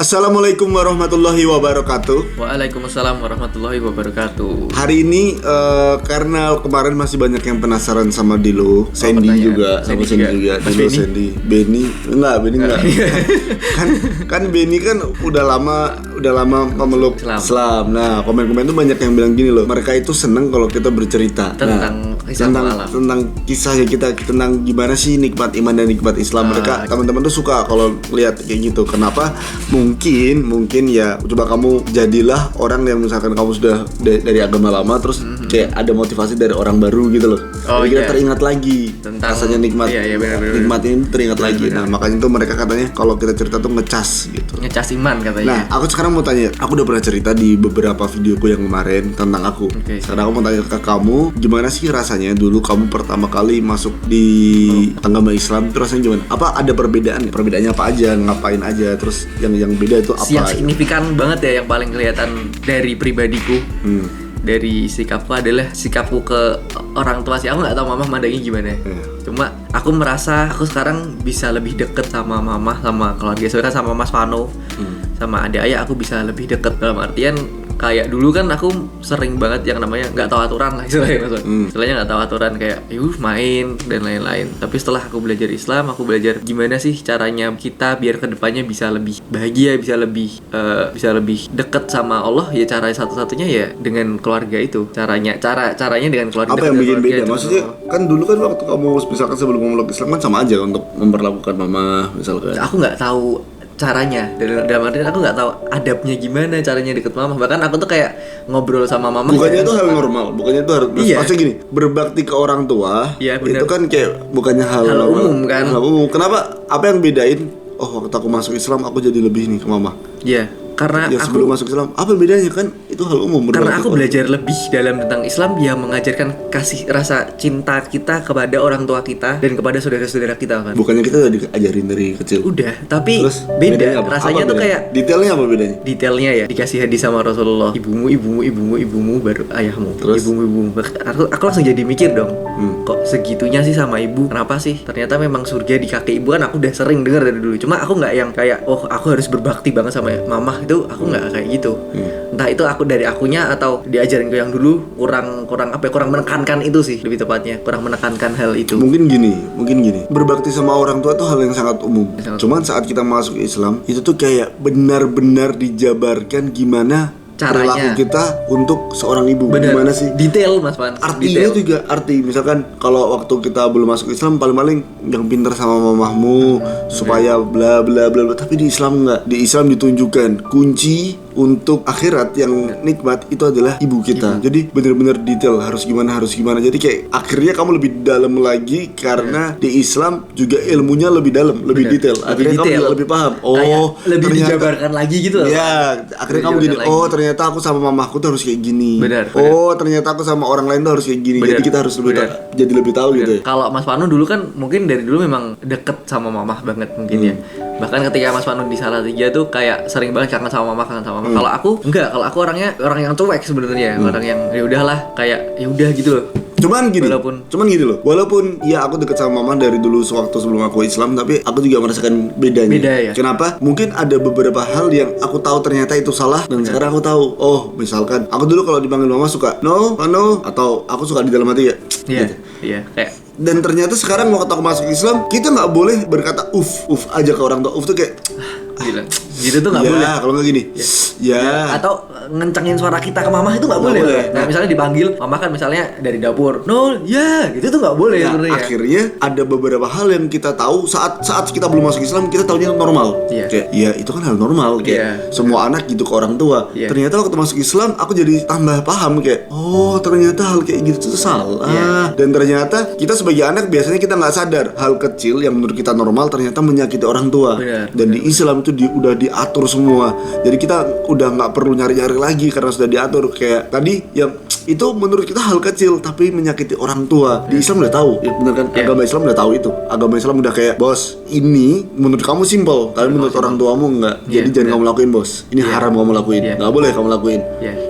Assalamualaikum warahmatullahi wabarakatuh. Waalaikumsalam warahmatullahi wabarakatuh. Hari ini karena kemarin masih banyak yang penasaran sama Dilo, Sandy juga, sama Sandy juga, Mas Dilo, Benny? Sandy, Benny enggak. kan Benny kan udah lama memeluk Islam. Nah, komen-komen tuh banyak yang bilang gini loh, mereka itu seneng kalau kita bercerita Tentang kisah malam. tentang kisahnya kita, tentang gimana sih nikmat iman dan nikmat Islam. Mereka teman-teman tuh suka kalau lihat kayak gitu. Kenapa? Mungkin ya, coba kamu jadilah orang yang misalkan kamu sudah dari agama lama, terus kayak ada motivasi dari orang baru gitu loh. Jadi kita teringat lagi Tentang rasanya nikmat. benar. Nikmat ini teringat lagi. Nah, makanya tuh mereka katanya kalau kita cerita tuh ngecas gitu. Ngecas iman katanya. Nah, aku sekarang mau tanya, aku udah pernah cerita di beberapa videoku yang kemarin tentang aku. Sekarang aku mau tanya ke kamu, gimana sih rasanya dulu kamu pertama kali masuk di agama Islam, itu rasanya gimana? Apa ada perbedaan? Perbedaannya apa aja? Ngapain aja? Terus yang beda itu apa? Yang signifikan banget ya, yang paling kelihatan dari pribadiku, dari sikapku adalah sikapku ke orang tua sih. Aku nggak tahu mama mandangnya gimana. Cuma aku merasa aku sekarang bisa lebih deket sama mama, sama keluarga. Soalnya sama Mas Vano, sama adik ayah aku bisa lebih deket. Dalam artian kayak dulu kan aku sering banget yang namanya nggak tahu aturan lah istilahnya. Istilahnya nggak tahu aturan, kayak main dan lain-lain. Tapi setelah aku belajar Islam, aku belajar gimana sih caranya kita biar kedepannya bisa lebih bahagia, bisa lebih deket sama Allah. Ya cara satu-satunya ya dengan keluarga itu. Caranya dengan keluarga. Apa yang bikin beda? Maksudnya kan dulu kan waktu kamu misalkan sebelum memeluk Islam kan sama aja untuk memperlakukan mama misalkan. Aku nggak tahu caranya, dalam artian aku nggak tahu adabnya gimana caranya deket mama. Bahkan aku tuh kayak ngobrol sama mama. Bukannya itu hal normal, bukannya itu harus. Maksudnya gini, berbakti ke orang tua, itu kan kayak bukannya hal umum kan? Hal umum. Kenapa? Apa yang bedain? Oh, waktu aku masuk Islam aku jadi lebih nih ke mama. Iya, karena ya, sebelum masuk Islam apa bedanya kan? Itu hal umum. Karena aku belajar lebih dalam tentang Islam, yang mengajarkan kasih rasa cinta kita kepada orang tua kita dan kepada saudara-saudara kita kan. Bukannya kita udah diajarin dari kecil? Udah, tapi terus, beda. Rasanya tuh kayak detailnya apa bedanya? Detailnya ya dikasih hadis sama Rasulullah. Ibumu baru ayahmu. Terus? Ibumu. Aku langsung jadi mikir dong. Kok segitunya sih sama ibu? Kenapa sih? Ternyata memang surga di kaki ibu kan. Aku udah sering dengar dari dulu. Cuma aku nggak yang kayak aku harus berbakti banget sama mama. Itu aku nggak kayak gitu. Entah itu aku dari akunya atau diajarin ke yang dulu kurang menekankan itu sih, lebih tepatnya kurang menekankan hal itu. Mungkin gini, berbakti sama orang tua tuh hal yang sangat umum. Cuman saat kita masuk Islam itu tuh kayak benar-benar dijabarkan gimana caranya perilaku kita untuk seorang ibu. Bener. Gimana sih? Detail Mas Pan. Artinya juga misalkan kalau waktu kita belum masuk Islam paling-paling yang pintar sama mamahmu supaya bla bla bla, tapi di Islam enggak. Di Islam ditunjukkan kunci untuk akhirat yang nikmat itu adalah ibu kita. Jadi benar-benar detail harus gimana. Jadi kayak akhirnya kamu lebih dalam lagi karena di Islam juga ilmunya lebih dalam, lebih detail. Akhirnya kamu juga lebih paham. Oh, lebih dijabarkan lagi gitu loh. Ya, akhirnya kamu gini. Oh, ternyata aku sama mamaku tuh harus kayak gini. Benar. Oh, ternyata aku sama orang lain tuh harus kayak gini. Jadi kita harus lebih tahu gitu ya. Kalau Mas Panu dulu kan mungkin dari dulu memang deket sama mamah banget mungkin ya. Bahkan ketika Mas Panu di Salatiga tuh kayak sering banget kangen sama mama. Kalau aku enggak, kalau aku orang yang cuek sebenarnya, orang yang ya udahlah, kayak ya udah gitu loh. Cuman gini loh, walaupun ya aku deket sama mama dari dulu sewaktu sebelum aku Islam, tapi aku juga merasakan bedanya. Beda ya. Kenapa? Mungkin ada beberapa hal yang aku tahu ternyata itu salah dan sekarang aku tahu. Oh, misalkan aku dulu kalau dipanggil mama suka no, atau aku suka di dalam hati ya. Iya, kayak. Dan ternyata sekarang waktu aku masuk Islam, kita nggak boleh berkata uf aja ke orang tua. Uf tuh kayak gila. Gitu tuh nggak boleh. Kalau nggak gini, atau ngencengin suara kita ke mama itu nggak boleh. Nah, misalnya dipanggil mama kan misalnya dari dapur, gitu tuh nggak boleh sebenarnya. Akhirnya ada beberapa hal yang kita tahu saat kita belum masuk Islam, kita tahunya itu normal. Kayak ya itu kan hal normal kayak semua anak gitu ke orang tua. Ternyata waktu masuk Islam aku jadi tambah paham kayak oh ternyata hal kayak gitu tuh salah. Dan ternyata kita sebagai anak biasanya kita nggak sadar hal kecil yang menurut kita normal ternyata menyakiti orang tua. Dan di Islam itu udah diatur semua. Jadi kita udah nggak perlu nyari-nyari lagi karena sudah diatur. Kayak tadi yang itu menurut kita hal kecil tapi menyakiti orang tua. Di Islam udah tahu, ya bener kan? Agama Islam udah tahu itu. Agama Islam udah kayak, bos, ini menurut kamu simpel, tapi menurut orang tuamu enggak. Jadi jangan kamu lakuin, bos. Ini haram kamu lakuin. Nggak boleh kamu lakuin.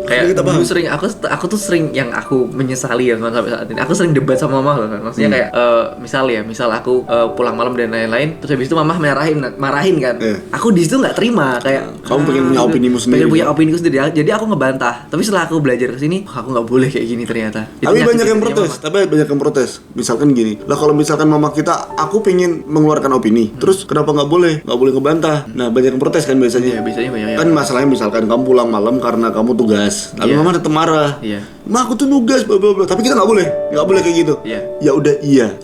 Kayak dulu sering aku tuh sering yang aku menyesali ya sampai saat ini. Aku sering debat sama mama loh kan. Maksudnya kayak misal aku pulang malam dan lain-lain, terus habis itu mama marahin kan. Aku di situ nggak terima, kayak kamu pengen punya opinimu sendiri. Pengen punya opini sendiri. Jadi aku ngebantah. Tapi setelah aku belajar kesini, aku nggak boleh kayak gini ternyata. Tapi banyak yang protes. Misalkan gini, lah kalau misalkan mama kita, aku pengen mengeluarkan opini, terus kenapa nggak boleh ngebantah? Nah banyak yang protes kan biasanya. Biasanya banyak. Kan masalahnya misalkan kamu pulang malam karena kamu tugas, tapi mama tetap marah. Ma aku tuh nugas, bla bla bla. Tapi kita nggak boleh kayak gitu. Ya udah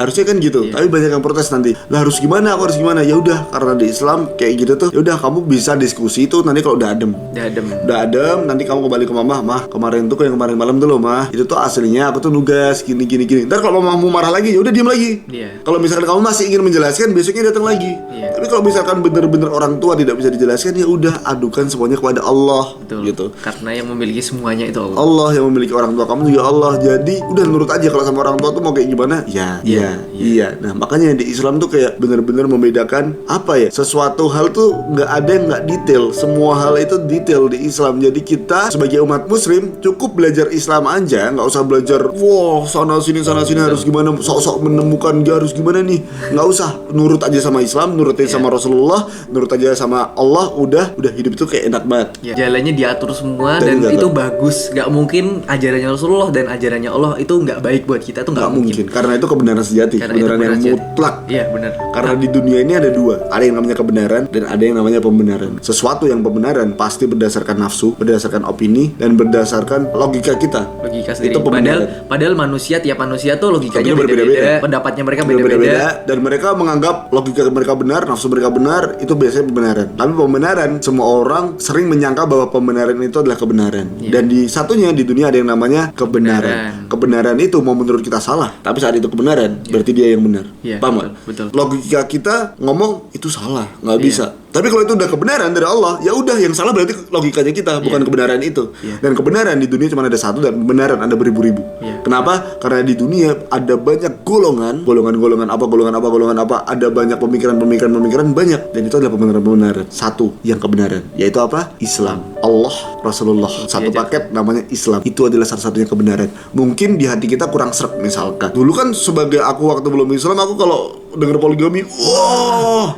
harusnya kan gitu. Tapi banyak yang protes nanti. Lah harus gimana? Aku harus gimana? Ya udah, karena di Islam kayak gitu tuh. Ya udah kamu bisa diskusi itu nanti kalau udah adem. Nanti kamu kembali ke mama, mah kemarin tuh yang kemarin malam tuh loh mah. Itu tuh aslinya aku tuh nugas gini. Ntar kalau mamamu marah lagi, ya udah diam lagi. Kalau misalkan kamu masih ingin menjelaskan, besoknya datang lagi. Tapi kalau misalkan bener-bener orang tua tidak bisa dijelaskan, ya udah adukan semuanya kepada Allah. Betul. Gitu. Karena yang memiliki semuanya itu Allah. Allah yang memiliki orang tua kamu juga Allah. Jadi udah nurut aja kalau sama orang tua tuh mau kayak gimana. Iya. Nah makanya di Islam tuh kayak bener-bener membedakan apa ya, sesuatu hal tuh nggak ada yang nggak detail. Semua hal itu detail di Islam. Jadi kita sebagai umat muslim cukup belajar Islam aja, nggak usah belajar sana sini harus gimana, sok-sok menemukan dia harus gimana nih. Nggak usah, nurut aja sama Islam, nurut aja sama Rasulullah, nurut aja sama Allah. Udah hidup itu kayak enak banget. Jalannya diatur semua dan itu bagus. Nggak mungkin ajarannya Rasulullah dan ajarannya Allah itu nggak baik buat kita, tuh nggak mungkin. Karena itu kebenaran sejati, kebenaran yang mutlak. Iya benar. Karena di dunia ini ada dua, ada yang namanya kebenaran dan ada yang namanya pembenaran. Sesuatu yang pembenaran pasti berdasarkan nafsu, berdasarkan opini, dan berdasarkan logika kita. Logika sendiri. Itu padahal tiap manusia tuh logikanya beda-beda, pendapatnya mereka beda-beda, dan mereka menganggap logika mereka benar, nafsu mereka benar, itu biasanya pembenaran. Tapi pembenaran, semua orang sering menyangka bahwa pembenaran itu adalah kebenaran. Dan di satunya di dunia ada yang namanya kebenaran. Kebenaran itu mau menurut kita salah, tapi saat itu kebenaran, berarti dia yang benar. Paham nggak? Betul. Logika kita ngomong itu salah, nggak bisa. Tapi kalau itu udah kebenaran dari Allah, ya udah yang salah berarti logikanya kita, bukan kebenaran itu. Dan kebenaran di dunia cuma ada satu dan kebenaran ada beribu-ribu. Kenapa? Karena di dunia ada banyak golongan apa, ada banyak pemikiran banyak, dan itu adalah pembenaran satu yang kebenaran, yaitu apa? Islam, Allah, Rasulullah, satu paket namanya Islam. Itu adalah satu-satunya kebenaran. Mungkin di hati kita kurang srek misalkan. Dulu kan sebagai aku waktu belum Islam, aku kalau denger poligami, wah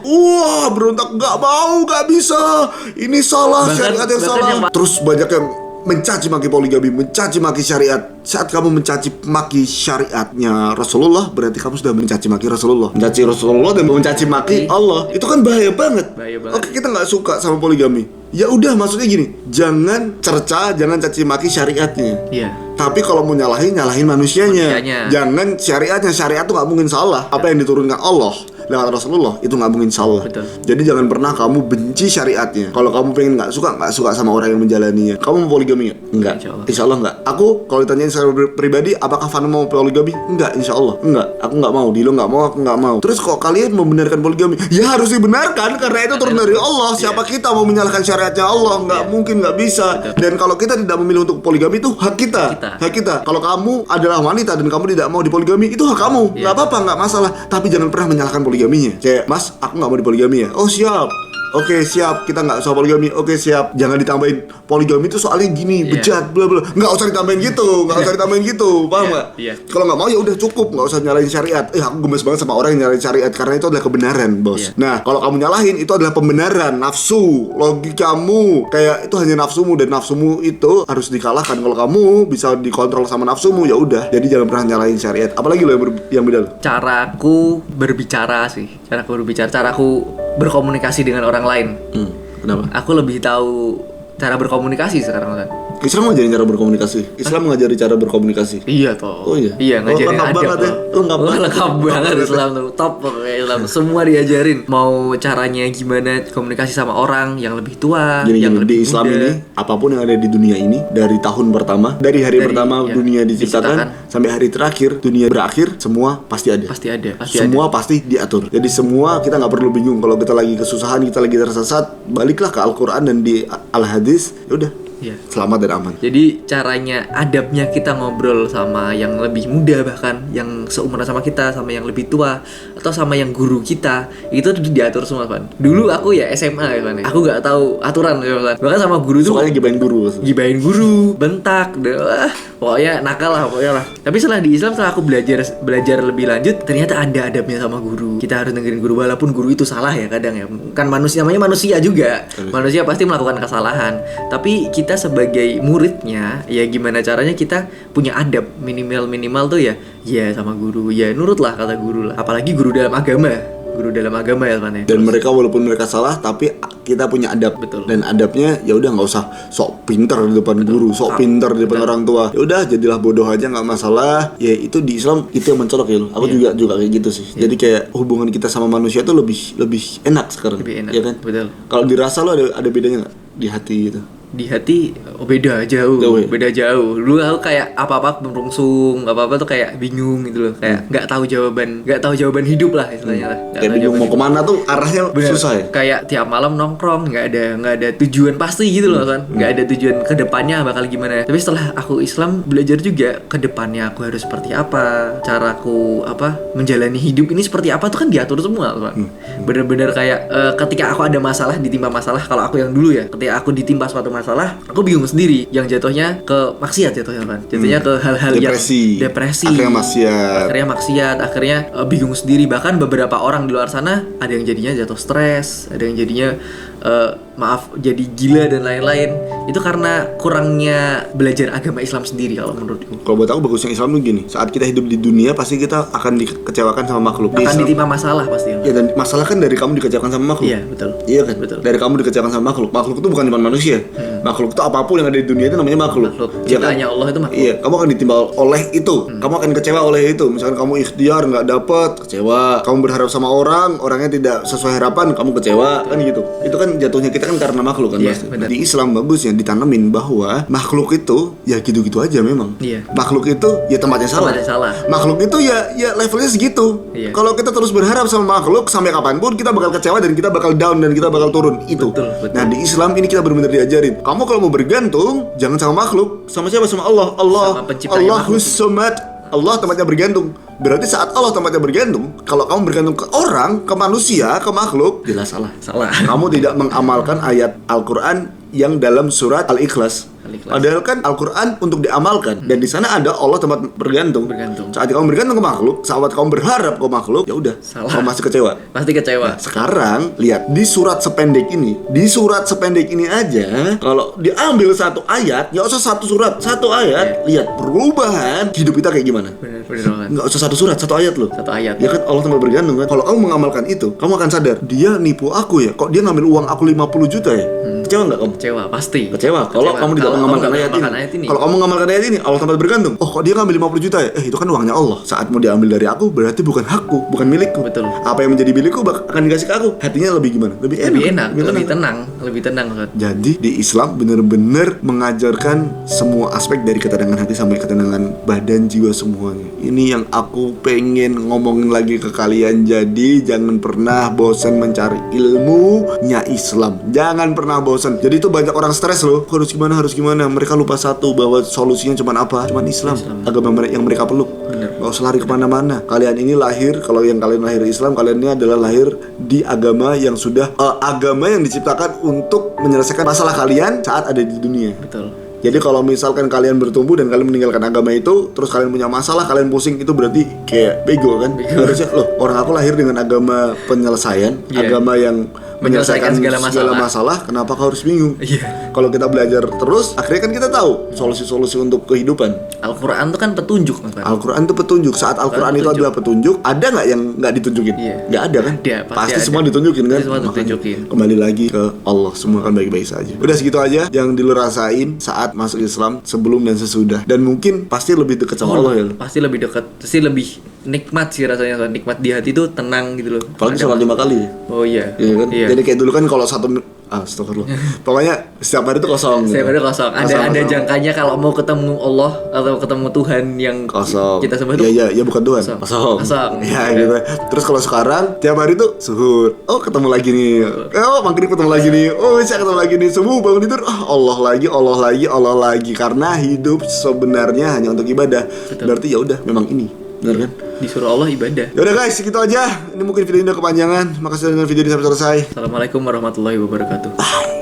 berontak, nggak bisa, ini salah, syariat yang salah. Terus banyak yang mencaci maki poligami, mencaci maki syariat. Saat kamu mencaci maki syariatnya Rasulullah, berarti kamu sudah mencaci maki Rasulullah, mencaci Rasulullah dan mencaci maki Allah. Itu kan bahaya banget. Oke, kita nggak suka sama poligami. Ya udah, maksudnya gini, jangan cerca, jangan caci maki syariatnya. Tapi kalau mau nyalahin manusianya. Jangan syariatnya. Syariat tuh nggak mungkin salah. Apa yang diturunkan Allah lewat Rasulullah itu nggak mungkin salah. Jadi jangan pernah kamu benci syariatnya. Kalau kamu pengen nggak suka sama orang yang menjalaninya. Kamu mau poligami nggak? Enggak. Insya Allah nggak. Aku kalau ditanyain secara pribadi, apakah Fano mau poligami? Enggak, insya Allah enggak. Aku nggak mau. Dilo nggak mau, aku nggak mau. Terus kok kalian membenarkan poligami? Ya harus dibenarkan karena itu turun dari Allah. Siapa kita mau menyalahkan syariatnya Allah? Nggak mungkin, nggak bisa. Dan kalau kita tidak memilih untuk poligami, itu hak kita. Hak kita. Kalau kamu adalah wanita dan kamu tidak mau dipoligami, itu hak kamu. Nggak apa-apa, nggak masalah. Tapi jangan pernah menyalahkan poligaminya. Kayak, Mas, aku nggak mau dipoligami ya. Oh siap. Oke siap, kita nggak usah poligami. Oke siap, jangan ditambahin poligami itu soalnya gini, bejat, bla bla. Nggak usah ditambahin gitu, paham nggak? Kalau nggak mau ya udah cukup, nggak usah nyalahin syariat. Aku gemes banget sama orang yang nyalahin syariat karena itu adalah kebenaran, bos. Nah, kalau kamu nyalahin itu adalah pembenaran, nafsu, logikamu, kayak itu hanya nafsumu dan nafsumu itu harus dikalahkan. Kalau kamu bisa dikontrol sama nafsumu, ya udah. Jadi jangan pernah nyalahin syariat. Apalagi lo yang beda lo? Caraku berbicara, caraku berkomunikasi dengan orang lain. Kenapa? Aku lebih tahu cara berkomunikasi sekarang kan. Islam ngajarin cara berkomunikasi. Islam ngajari cara berkomunikasi. Iya toh. Oh iya. Iya ngajarin lengkap banget ya. Lengkap banget Islam tuh. Top pokoknya Islam. Semua diajarin. Mau caranya gimana komunikasi sama orang yang lebih tua, yang lebih di Islam muda. Ini apapun yang ada di dunia ini, dari tahun pertama, dari hari pertama dunia diciptakan sampai hari terakhir dunia berakhir, semua pasti ada. Semua pasti diatur. Jadi semua kita nggak perlu bingung kalau kita lagi kesusahan, kita lagi tersesat, baliklah ke Al-Qur'an dan di Al-Hadis. Ya udah, Iya. selamat dan aman. Jadi caranya, adabnya kita ngobrol sama yang lebih muda, bahkan yang seumuran sama kita, sama yang lebih tua, atau sama yang guru kita, itu diatur semua kan. Dulu aku ya SMA ya kan, aku nggak tahu aturan ya kan. Bahkan sama guru itu Soalnya gibain guru. gibain guru, bentak, pokoknya nakal lah pokoknya lah. Tapi setelah di Islam, setelah aku belajar lebih lanjut, ternyata ada adabnya sama guru. Kita harus dengerin guru walaupun guru itu salah ya kadang ya. Kan manusia, namanya manusia juga. Manusia pasti melakukan kesalahan. Tapi kita sebagai muridnya, ya gimana caranya kita punya adab minimal tuh ya sama guru, ya nurutlah kata guru lah. Apalagi guru dalam agama ya teman ya. Dan mereka walaupun mereka salah, tapi kita punya adab. Betul. Dan adabnya ya udah nggak usah sok pinter di depan guru, sok pinter di depan orang tua. Ya udah jadilah bodoh aja, nggak masalah. Ya itu di Islam itu yang mencolok ya. Aku juga kayak gitu sih. Jadi kayak hubungan kita sama manusia tuh lebih enak sekarang. Lebih enak. Ya kan? Betul. Kalau dirasa lo ada bedanya nggak di hati gitu? Di hati beda jauh. Dulu aku kayak apa-apa merungsung, apa-apa tuh kayak bingung gitu loh, kayak nggak tahu jawaban hidup lah istilahnya lah. Kayak bingung mau kemana tuh arahnya. Bener. Susah ya. Kayak tiap malam nongkrong nggak ada tujuan pasti gitu loh kan, nggak ada tujuan ke depannya bakal gimana. Tapi setelah aku Islam, belajar juga ke depannya aku harus seperti apa, caraku menjalani hidup ini seperti apa tuh kan diatur semua kan. Bener-bener kayak ketika aku ada masalah, ditimpa masalah, kalau aku yang dulu ya, ketika aku ditimpa suatu masalah, aku bingung sendiri, yang jatuhnya ke maksiat jatuhnya kan, jatuhnya ke hal-hal depresi, akhirnya maksiat, akhirnya bingung sendiri. Bahkan beberapa orang di luar sana ada yang jadinya jatuh stres, ada yang jadinya jadi gila dan lain-lain. Itu karena kurangnya belajar agama Islam sendiri kalau menurutku. Kalau buat aku bagusnya Islam tuh gini, saat kita hidup di dunia pasti kita akan dikecewakan sama makhluk. Akan ditimpa masalah pasti. Ya, dan masalah kan dari kamu dikecewakan sama makhluk. Iya, betul. Iya kan? Betul. Dari kamu dikecewakan sama makhluk. Makhluk itu bukan cuma manusia. Makhluk itu apapun yang ada di dunia itu namanya makhluk. Iya kan? Ciptaannya Allah itu makhluk. Iya, kamu akan ditimpa oleh itu. Kamu akan kecewa oleh itu. Misalkan kamu ikhtiar nggak dapet, kecewa. Kamu berharap sama orangnya tidak sesuai harapan, kamu kecewa, kan gitu. Itu kan jatuhnya kita kan karena makhluk kan. Iya, pasti. benar. Di Islam bagusnya ditanemin bahwa makhluk itu ya gitu-gitu aja memang. Iya. Makhluk itu ya tempatnya salah. Makhluk itu ya levelnya segitu. Iya. Kalau kita terus berharap sama makhluk, sampai kapanpun kita bakal kecewa dan kita bakal down dan kita bakal turun. Itu. Betul. Nah, di Islam ini kita benar-benar diajarin. Kamu kalau mau bergantung, jangan sama makhluk. Sama siapa? Sama Allah. Sama penciptanya Allahus Samad. Allah tempatnya bergantung. Berarti saat Allah tempatnya bergantung, kalau kamu bergantung ke orang, ke manusia, ke makhluk, jelas salah. Kamu tidak mengamalkan ayat Al-Quran yang dalam surat Al-Ikhlas. Padahal kan Al-Quran untuk diamalkan, dan di sana ada Allah tempat bergantung. Saat kamu bergantung ke makhluk, saat kamu berharap ke makhluk, ya udah, kamu masih kecewa. Pasti kecewa. Nah, sekarang lihat di surat sependek ini aja, kalau diambil satu ayat, nggak usah satu surat, satu ayat, lihat perubahan hidup kita kayak gimana. Bener. Nggak usah satu surat, satu ayat loh. Satu ayat. Ya kan Allah tempat bergantung kan. Kalau kamu mengamalkan itu, kamu akan sadar, dia nipu aku ya. Kok dia ngambil uang aku 50 juta ya? Kecewa nggak kamu? Kecewa pasti. Kecewa. Kalau kamu tidak mengamalkan ayat ini. Kalau kamu mengamalkan ayat ini, Allah tempat bergantung. Oh, kok dia ngambil 50 juta ya? Itu kan uangnya Allah. Saat mau diambil dari aku, berarti bukan hakku, bukan milikku. Betul. Apa yang menjadi milikku akan dikasih ke aku. Hatinya lebih gimana? Lebih enak, lebih tenang. Jadi di Islam benar-benar mengajarkan semua aspek dari ketenangan hati sampai ketenangan badan, jiwa, semuanya. Ini yang aku pengen ngomongin lagi ke kalian. Jadi jangan pernah bosan mencari ilmunya Islam. Jangan pernah bosan. Jadi itu banyak orang stres loh. Harus gimana? Mereka lupa satu, bahwa solusinya cuma apa? Cuman Islam. Agama yang mereka peluk. Gak usah lari kemana-mana. Kalian ini lahir, kalau yang kalian lahir Islam, kalian ini adalah lahir di agama yang sudah agama yang diciptakan untuk menyelesaikan masalah kalian saat ada di dunia. Betul. Jadi kalau misalkan kalian bertumbuh dan kalian meninggalkan agama itu, terus kalian punya masalah, kalian pusing, itu berarti kayak bego kan? Harusnya loh, orang aku lahir dengan agama penyelesaian, agama yang menyelesaikan segala masalah, kenapa kau harus bingung? Kalau kita belajar terus, akhirnya kan kita tahu solusi-solusi untuk kehidupan. Al-Quran itu kan petunjuk, kan? Al-Quran itu petunjuk. Saat Al-Quran itu adalah petunjuk, ada nggak yang nggak ditunjukin? Nggak ada kan? Pasti semua ditunjukin kan? Kembali lagi ke Allah, semua kan baik-baik saja. Udah segitu aja yang dulu rasain saat masuk Islam, sebelum dan sesudah. Dan mungkin pasti lebih dekat sama Allah ya. Pasti lebih dekat, pasti lebih nikmat sih rasanya, nikmat di hati tuh tenang gitu loh. Apalagi sholat 5 kali. Oh iya. Iya kan? Iya. Jadi kayak dulu kan kalau astagfirullah. Pokoknya setiap hari itu kosong. Setiap hari kosong. Ada jangkanya kalau mau ketemu Allah atau ketemu Tuhan yang kosong. kita sembah tuh. Iya, bukan Tuhan. Kosong. Ya gitu. Terus kalau sekarang tiap hari tuh suhur. Oh, ketemu lagi nih. Oh, maghrib ketemu lagi nih. Oh, isya ketemu lagi nih. Subuh bangun tidur. Allah lagi. Karena hidup sebenarnya hanya untuk ibadah. Betul. Berarti ya udah, memang ini. Benar kan? Disuruh Allah ibadah. Yaudah guys, segitu aja. Ini mungkin video ini udah kepanjangan. Makasih udah nonton video ini sampai selesai. Assalamualaikum warahmatullahi wabarakatuh.